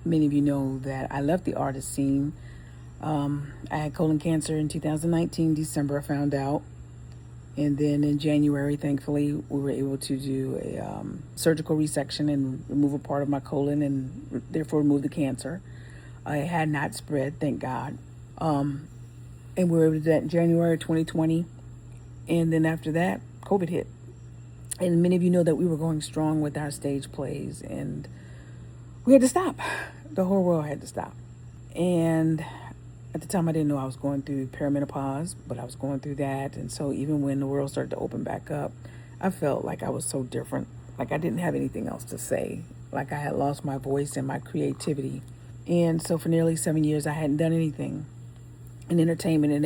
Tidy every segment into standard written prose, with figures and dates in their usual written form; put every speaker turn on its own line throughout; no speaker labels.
Many of you know that I left the artist scene. I had colon cancer in 2019, December, I found out. And then in January, thankfully, we were able to do a surgical resection and remove a part of my colon and therefore remove the cancer. It had not spread, thank God. And we were able to do that in January 2020. And then after that, COVID hit. And many of you know that we were going strong with our stage plays, and we had to stop. The whole world had to stop. And at the time, I didn't know I was going through perimenopause, but I was going through that. And so even when the world started to open back up, I felt like I was so different. Like I didn't have anything else to say. Like I had lost my voice and my creativity. And so for nearly 7 years, I hadn't done anything in entertainment. And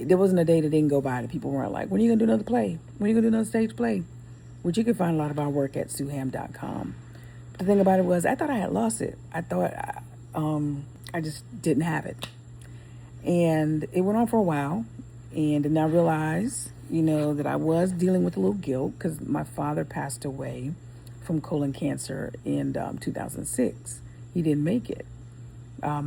there wasn't a day that didn't go by that people weren't like, when are you going to do another play? When are you going to do another stage play? Which you can find a lot of our work at sueham.com. But the thing about it was, I thought I had lost it. I thought I just didn't have it. And it went on for a while. And then I realized, that I was dealing with a little guilt because my father passed away from colon cancer in 2006. He didn't make it.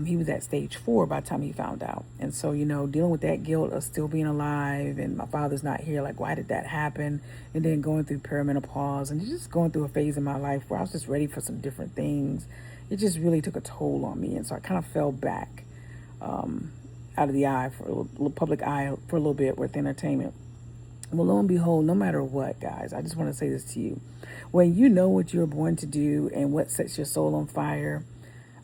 He was at stage 4 by the time he found out. And so, dealing with that guilt of still being alive and my father's not here, like, why did that happen? And then going through perimenopause and just going through a phase in my life where I was just ready for some different things. It just really took a toll on me. And so I kind of fell back out of the eye, for a little public eye for a little bit with entertainment. Well, lo and behold, no matter what, guys, I just want to say this to you. When you know what you're born to do and what sets your soul on fire,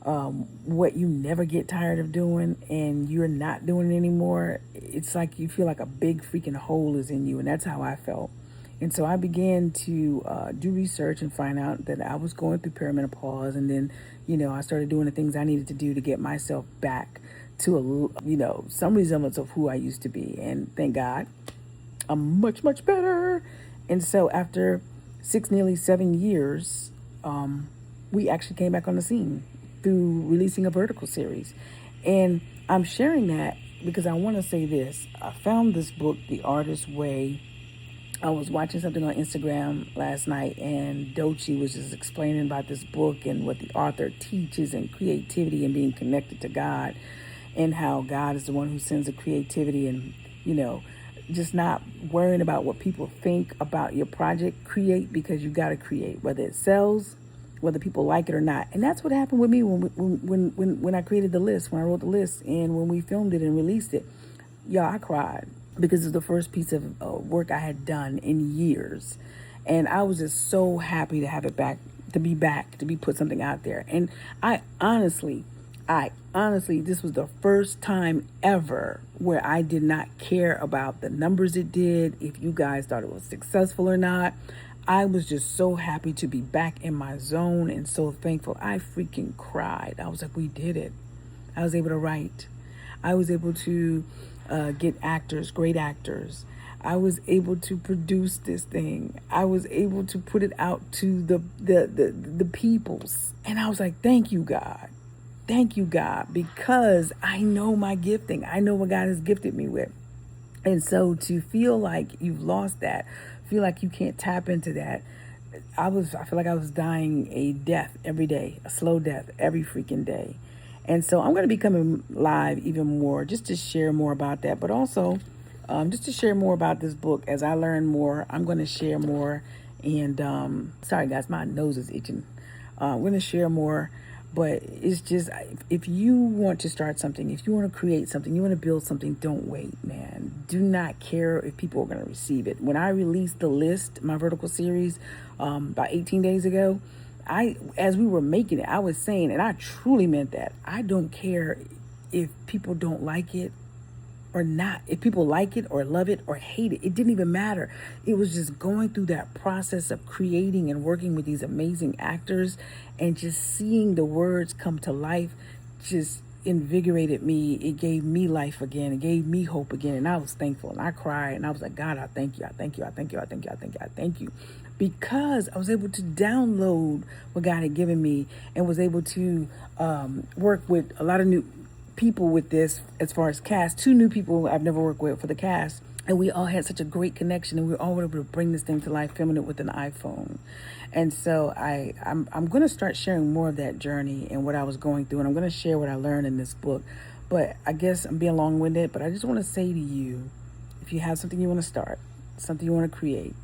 what you never get tired of doing and you're not doing it anymore, it's like you feel like a big freaking hole is in you. And that's how I felt. And so I began to do research and find out that I was going through perimenopause. And then, I started doing the things I needed to do to get myself back to, some resemblance of who I used to be. And thank God, I'm much, much better. And so after nearly 7 years, we actually came back on the scene through releasing a vertical series. And I'm sharing that because I want to say this. I found this book, The Artist's Way. I was watching something on Instagram last night, and Doechii was just explaining about this book and what the author teaches and creativity and being connected to God, and how God is the one who sends the creativity, and, just not worrying about what people think about your project. Create because you got to create, whether it sells, whether people like it or not. And that's what happened with me when I created the list, when I wrote the list, and when we filmed it and released it. Y'all, I cried because it's the first piece of work I had done in years. And I was just so happy to have it back, to be put something out there. And I honestly, this was the first time ever where I did not care about the numbers it did, if you guys thought it was successful or not. I was just so happy to be back in my zone and so thankful. I freaking cried. I was like, we did it. I was able to write. I was able to get actors, great actors. I was able to produce this thing. I was able to put it out to the peoples. And I was like, thank you, God. Thank you, God, because I know my gifting. I know what God has gifted me with. And so to feel like you've lost that, feel like you can't tap into that, I feel like I was dying a death every day, a slow death every freaking day. And so I'm going to be coming live even more just to share more about that, but also just to share more about this book. As I learn more, I'm going to share more. And sorry, guys, my nose is itching. I'm going to share more. But it's just, if you want to start something, if you want to create something, you want to build something, don't wait, man. Do not care if people are going to receive it. When I released The List, my vertical series, about 18 days ago, as we were making it, I was saying, and I truly meant that, I don't care if people don't like it or not. If people like it or love it or hate it, it didn't even matter. It was just going through that process of creating and working with these amazing actors and just seeing the words come to life just invigorated me. It gave me life again. It gave me hope again. And I was thankful. And I cried. And I was like, God, I thank you. I thank you. I thank you. I thank you. I thank you. I thank you. Because I was able to download what God had given me and was able to work with a lot of new people with this as far as cast. 2 new people I've never worked with for the cast. And we all had such a great connection, and we were all able to bring this thing to life, filming it with an iPhone. And so I'm going to start sharing more of that journey and what I was going through, and I'm going to share what I learned in this book. But I guess I'm being long-winded, but I just want to say to you, if you have something you want to start, something you want to create,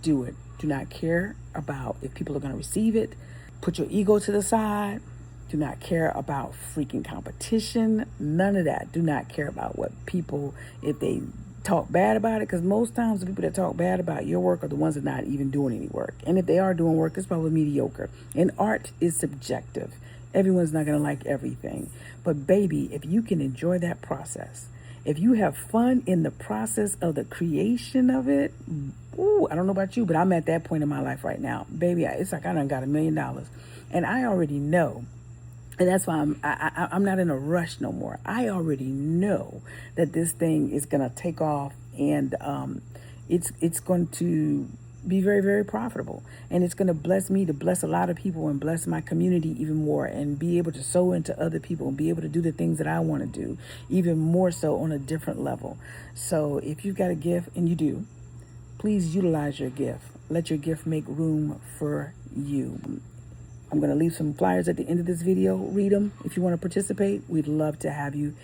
do it. Do not care about if people are going to receive it. Put your ego to the side. Do not care about freaking competition. None of that. Do not care about what people, if they talk bad about it, because most times the people that talk bad about your work are the ones that are not even doing any work. And if they are doing work, it's probably mediocre. And art is subjective. Everyone's not going to like everything. But baby, if you can enjoy that process, if you have fun in the process of the creation of it, ooh, I don't know about you, but I'm at that point in my life right now. Baby, it's like I done got $1 million. And I already know, and that's why I'm not in a rush no more. I already know that this thing is going to take off, and it's going to be very, very profitable. And it's going to bless me to bless a lot of people and bless my community even more, and be able to sow into other people and be able to do the things that I want to do even more so on a different level. So if you've got a gift, and you do, please utilize your gift. Let your gift make room for you. I'm going to leave some flyers at the end of this video. Read them. If you want to participate, we'd love to have you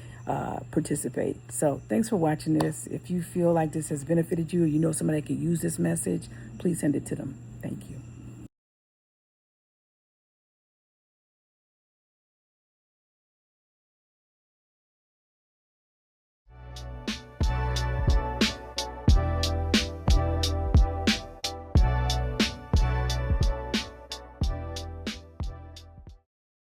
participate. So thanks for watching this. If you feel like this has benefited you, or you know somebody that could use this message, please send it to them. Thank you.